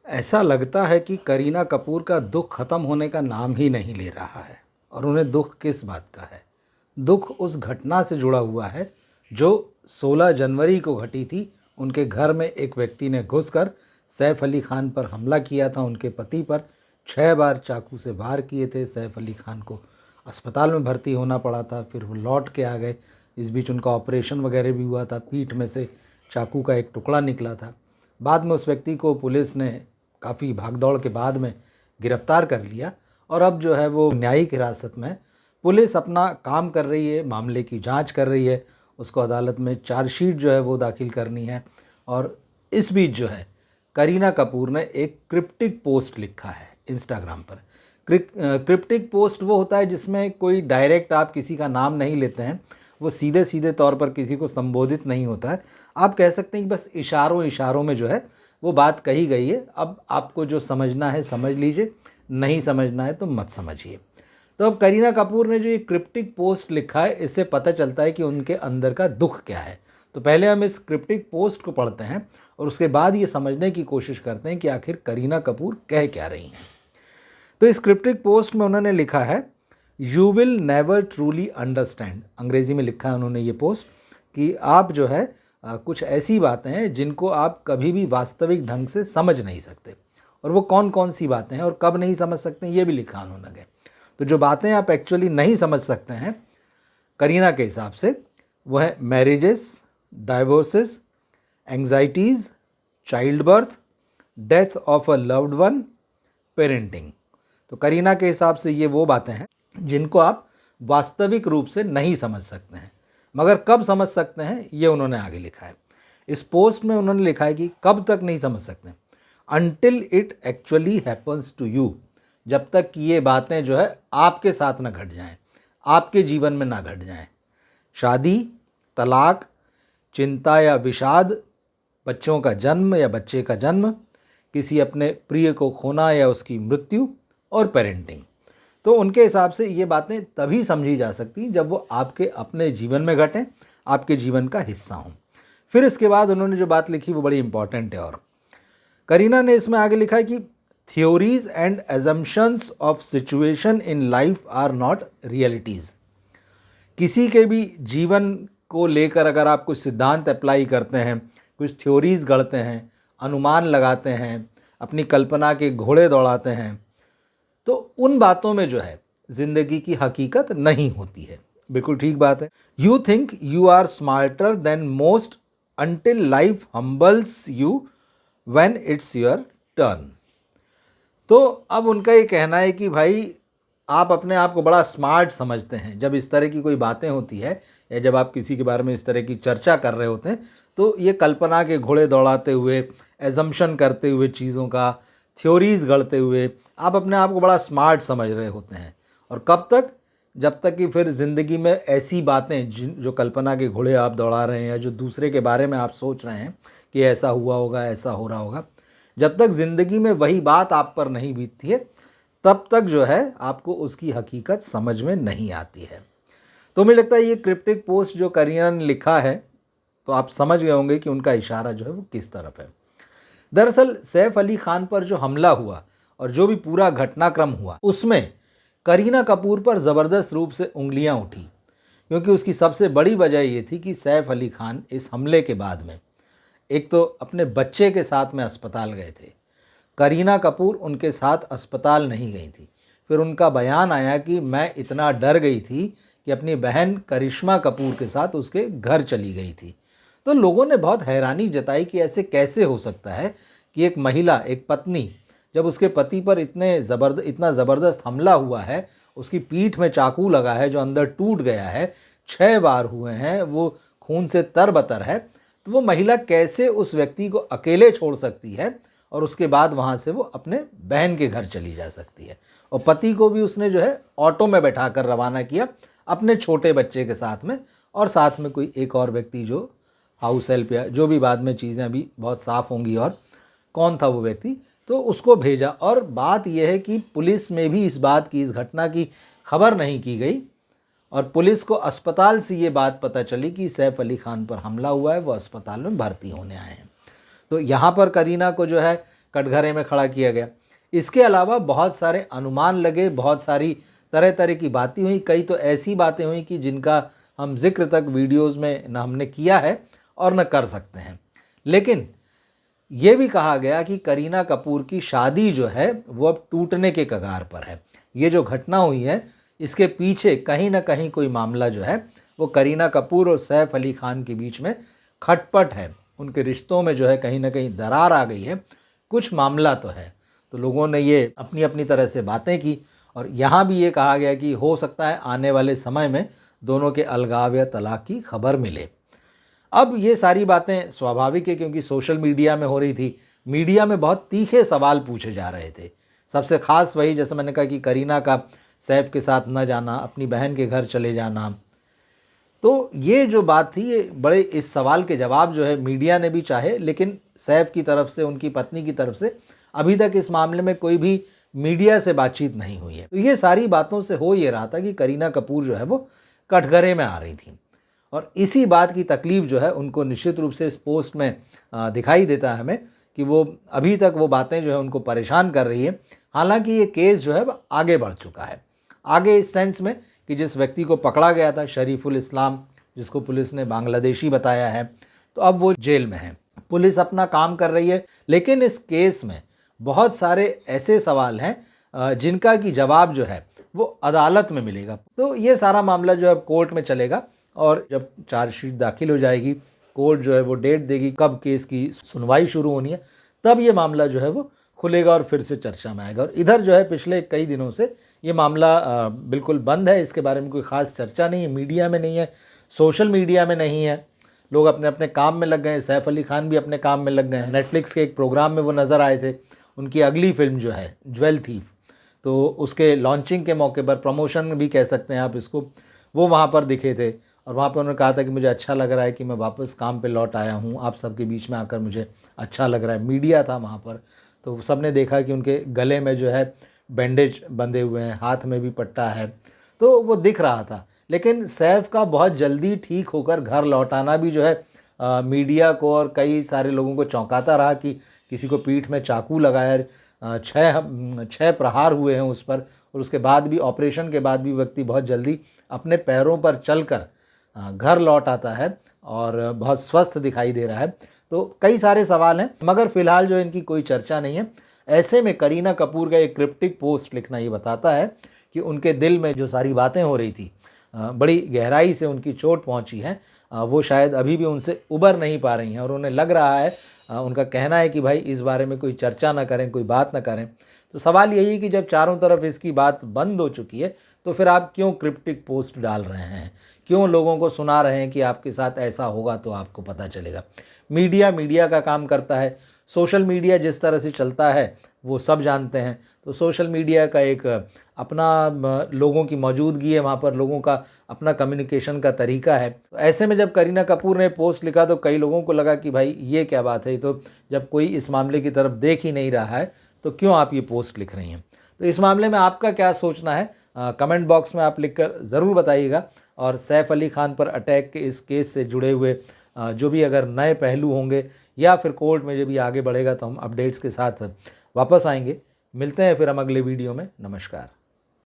ऐसा लगता है कि करीना कपूर का दुख खत्म होने का नाम ही नहीं ले रहा है। और उन्हें दुख किस बात का है? दुख उस घटना से जुड़ा हुआ है जो 16 जनवरी को घटी थी। उनके घर में एक व्यक्ति ने घुसकर सैफ अली खान पर हमला किया था। उनके पति पर 6 बार चाकू से वार किए थे। सैफ अली खान को अस्पताल में भर्ती होना पड़ा था, फिर वो लौट के आ गए। इस बीच उनका ऑपरेशन वगैरह भी हुआ था। पीठ में से चाकू का एक टुकड़ा निकला था। बाद में उस व्यक्ति को पुलिस ने काफ़ी भागदौड़ के बाद में गिरफ्तार कर लिया और अब जो है वो न्यायिक हिरासत में। पुलिस अपना काम कर रही है, मामले की जांच कर रही है। उसको अदालत में चार्जशीट जो है वो दाखिल करनी है। और इस बीच जो है करीना कपूर ने एक क्रिप्टिक पोस्ट लिखा है इंस्टाग्राम पर। क्रिप्टिक पोस्ट वो होता है जिसमें कोई डायरेक्ट आप किसी का नाम नहीं लेते हैं, वो सीधे सीधे तौर पर किसी को संबोधित नहीं होता है। आप कह सकते हैं कि बस इशारों इशारों में जो है वो बात कही गई है। अब आपको जो समझना है समझ लीजिए, नहीं समझना है तो मत समझिए। तो अब करीना कपूर ने जो ये क्रिप्टिक पोस्ट लिखा है, इससे पता चलता है कि उनके अंदर का दुख क्या है। तो पहले हम इस क्रिप्टिक पोस्ट को पढ़ते हैं और उसके बाद ये समझने की कोशिश करते हैं कि आखिर करीना कपूर कह क्या रही हैं। तो इस क्रिप्टिक पोस्ट में उन्होंने लिखा है, you will never truly understand. अंग्रेज़ी में लिखा है उन्होंने ये पोस्ट कि आप जो है कुछ ऐसी बातें हैं जिनको आप कभी भी वास्तविक ढंग से समझ नहीं सकते। और वो कौन कौन सी बातें हैं और कब नहीं समझ सकते ये भी लिखा उन्होंने। तो जो बातें आप एक्चुअली नहीं समझ सकते हैं करीना के हिसाब से, वो है marriages, divorces, anxieties, child birth, death of a loved one, parenting. तो करीना के हिसाब से ये वो बातें हैं जिनको आप वास्तविक रूप से नहीं समझ सकते हैं, मगर कब समझ सकते हैं ये उन्होंने आगे लिखा है। इस पोस्ट में उन्होंने लिखा है कि कब तक नहीं समझ सकते, until it actually happens to you. जब तक कि ये बातें जो है आपके साथ ना घट जाएं, आपके जीवन में ना घट जाएं। शादी, तलाक, चिंता या विषाद, बच्चों का जन्म या बच्चे का जन्म, किसी अपने प्रिय को खोना या उसकी मृत्यु, और पेरेंटिंग। तो उनके हिसाब से ये बातें तभी समझी जा सकती जब वो आपके अपने जीवन में घटें, आपके जीवन का हिस्सा हों। फिर इसके बाद उन्होंने जो बात लिखी वो बड़ी इंपॉर्टेंट है। और करीना ने इसमें आगे लिखा है कि theories and assumptions of situation in life are not realities. किसी के भी जीवन को लेकर अगर आप कुछ सिद्धांत अप्लाई करते हैं, कुछ थ्योरीज गढ़ते हैं, अनुमान लगाते हैं, अपनी कल्पना के घोड़े दौड़ाते हैं, तो उन बातों में जो है ज़िंदगी की हकीकत नहीं होती है। बिल्कुल ठीक बात है। You think you are smarter than most until life humbles you when it's your turn. तो अब उनका ये कहना है कि भाई आप अपने आप को बड़ा स्मार्ट समझते हैं जब इस तरह की कोई बातें होती है या जब आप किसी के बारे में इस तरह की चर्चा कर रहे होते हैं, तो ये कल्पना के घोड़े दौड़ाते हुए, एजम्पशन करते हुए, चीज़ों का थ्योरीज गढ़ते हुए आप अपने आप को बड़ा स्मार्ट समझ रहे होते हैं। और कब तक? जब तक कि फिर ज़िंदगी में ऐसी बातें जो कल्पना के घोड़े आप दौड़ा रहे हैं या जो दूसरे के बारे में आप सोच रहे हैं कि ऐसा हुआ होगा, ऐसा हो रहा होगा, जब तक ज़िंदगी में वही बात आप पर नहीं बीतती है तब तक जो है आपको उसकी हकीकत समझ में नहीं आती है। तो मुझे लगता है ये क्रिप्टिक पोस्ट जो करीना ने लिखा है, तो आप समझ गए होंगे कि उनका इशारा जो है वो किस तरफ है। दरअसल सैफ अली खान पर जो हमला हुआ और जो भी पूरा घटनाक्रम हुआ, उसमें करीना कपूर पर ज़बरदस्त रूप से उंगलियां उठी, क्योंकि उसकी सबसे बड़ी वजह ये थी कि सैफ अली खान इस हमले के बाद में एक तो अपने बच्चे के साथ में अस्पताल गए थे। करीना कपूर उनके साथ अस्पताल नहीं गई थी। फिर उनका बयान आया कि मैं इतना डर गई थी कि अपनी बहन करिश्मा कपूर के साथ उसके घर चली गई थी। तो लोगों ने बहुत हैरानी जताई कि ऐसे कैसे हो सकता है कि एक महिला, एक पत्नी, जब उसके पति पर इतना ज़बरदस्त हमला हुआ है, उसकी पीठ में चाकू लगा है जो अंदर टूट गया है, 6 बार हुए हैं, वो खून से तरबतर है, तो वो महिला कैसे उस व्यक्ति को अकेले छोड़ सकती है और उसके बाद वहाँ से वो अपने बहन के घर चली जा सकती है। और पति को भी उसने जो है ऑटो में बैठा कर रवाना किया अपने छोटे बच्चे के साथ में, और साथ में कोई एक और व्यक्ति जो हाउस हेल्प या जो भी बाद में चीज़ें अभी बहुत साफ़ होंगी और कौन था वो व्यक्ति, तो उसको भेजा। और बात यह है कि पुलिस में भी इस बात की, इस घटना की खबर नहीं की गई और पुलिस को अस्पताल से ये बात पता चली कि सैफ अली खान पर हमला हुआ है, वो अस्पताल में भर्ती होने आए हैं। तो यहाँ पर करीना को जो है कटघरे में खड़ा किया गया। इसके अलावा बहुत सारे अनुमान लगे, बहुत सारी तरह तरह की बातें हुई, कई तो ऐसी बातें हुई कि जिनका हम जिक्र तक वीडियोज़ में न हमने किया है और न कर सकते हैं। लेकिन ये भी कहा गया कि करीना कपूर की शादी जो है वो अब टूटने के कगार पर है। ये जो घटना हुई है इसके पीछे कहीं ना कहीं कोई मामला जो है वो करीना कपूर और सैफ अली खान के बीच में खटपट है, उनके रिश्तों में जो है कहीं ना कहीं दरार आ गई है, कुछ मामला तो है। तो लोगों ने ये अपनी अपनी तरह से बातें की और यहाँ भी ये कहा गया कि हो सकता है आने वाले समय में दोनों के अलगाव या तलाक की खबर मिले। अब ये सारी बातें स्वाभाविक है क्योंकि सोशल मीडिया में हो रही थी, मीडिया में बहुत तीखे सवाल पूछे जा रहे थे। सबसे ख़ास वही, जैसे मैंने कहा कि करीना का सैफ के साथ न जाना, अपनी बहन के घर चले जाना, तो ये जो बात थी ये बड़े इस सवाल के जवाब जो है मीडिया ने भी चाहे, लेकिन सैफ की तरफ से, उनकी पत्नी की तरफ से अभी तक इस मामले में कोई भी मीडिया से बातचीत नहीं हुई है। तो ये सारी बातों से हो ये रहा था कि करीना कपूर जो है वो कटघरे में आ रही थी और इसी बात की तकलीफ़ जो है उनको निश्चित रूप से इस पोस्ट में दिखाई देता है हमें कि वो अभी तक वो बातें जो है उनको परेशान कर रही है। हालांकि ये केस जो है वो आगे बढ़ चुका है, आगे इस सेंस में कि जिस व्यक्ति को पकड़ा गया था शरीफुल इस्लाम, जिसको पुलिस ने बांग्लादेशी बताया है, तो अब वो जेल में है। पुलिस अपना काम कर रही है, लेकिन इस केस में बहुत सारे ऐसे सवाल हैं जिनका कि जवाब जो है वो अदालत में मिलेगा। तो ये सारा मामला जो है कोर्ट में चलेगा और जब चार्जशीट दाखिल हो जाएगी, कोर्ट जो है वो डेट देगी कब केस की सुनवाई शुरू होनी है, तब ये मामला जो है वो खुलेगा और फिर से चर्चा में आएगा। और इधर जो है पिछले कई दिनों से ये मामला बिल्कुल बंद है, इसके बारे में कोई ख़ास चर्चा नहीं है, मीडिया में नहीं है, सोशल मीडिया में नहीं है, लोग अपने अपने काम में लग गए हैं। सैफ अली खान भी अपने काम में लग गए हैं। नेटफ्लिक्स के एक प्रोग्राम में वो नज़र आए थे, उनकी अगली फिल्म जो है ज्वेल थीफ, तो उसके लॉन्चिंग के मौके पर, प्रमोशन भी कह सकते हैं आप इसको, वो वहाँ पर दिखे थे और वहाँ पर उन्होंने कहा था कि मुझे अच्छा लग रहा है कि मैं वापस काम पे लौट आया हूँ, आप सबके बीच में आकर मुझे अच्छा लग रहा है। मीडिया था वहाँ पर, तो सब ने देखा कि उनके गले में जो है बैंडेज बंधे हुए हैं, हाथ में भी पट्टा है, तो वो दिख रहा था। लेकिन सैफ का बहुत जल्दी ठीक होकर घर लौट आना भी जो है मीडिया को और कई सारे लोगों को चौंकाता रहा कि किसी को पीठ में चाकू लगाया, छः प्रहार हुए हैं उस पर, और उसके बाद भी, ऑपरेशन के बाद भी व्यक्ति बहुत जल्दी अपने पैरों पर चलकर घर लौट आता है और बहुत स्वस्थ दिखाई दे रहा है। तो कई सारे सवाल हैं, मगर फिलहाल जो इनकी कोई चर्चा नहीं है। ऐसे में करीना कपूर का एक क्रिप्टिक पोस्ट लिखना ये बताता है कि उनके दिल में जो सारी बातें हो रही थी, बड़ी गहराई से उनकी चोट पहुंची है, वो शायद अभी भी उनसे उबर नहीं पा रही हैं और उन्हें लग रहा है, उनका कहना है कि भाई इस बारे में कोई चर्चा ना करें, कोई बात ना करें। तो सवाल यही है कि जब चारों तरफ इसकी बात बंद हो चुकी है तो फिर आप क्यों क्रिप्टिक पोस्ट डाल रहे हैं, क्यों लोगों को सुना रहे हैं कि आपके साथ ऐसा होगा तो आपको पता चलेगा। मीडिया का काम करता है, सोशल मीडिया जिस तरह से चलता है वो सब जानते हैं। तो सोशल मीडिया का एक अपना लोगों की मौजूदगी है, वहाँ पर लोगों का अपना कम्युनिकेशन का तरीका है। तो ऐसे में जब करीना कपूर ने पोस्ट लिखा तो कई लोगों को लगा कि भाई ये क्या बात है, तो जब कोई इस मामले की तरफ देख ही नहीं रहा है तो क्यों आप ये पोस्ट लिख रही हैं। तो इस मामले में आपका क्या सोचना है, कमेंट बॉक्स में आप लिखकर ज़रूर बताइएगा। और सैफ अली खान पर अटैक के इस केस से जुड़े हुए जो भी अगर नए पहलू होंगे या फिर कोर्ट में जो भी आगे बढ़ेगा तो हम अपडेट्स के साथ वापस आएंगे। मिलते हैं फिर हम अगले वीडियो में। नमस्कार।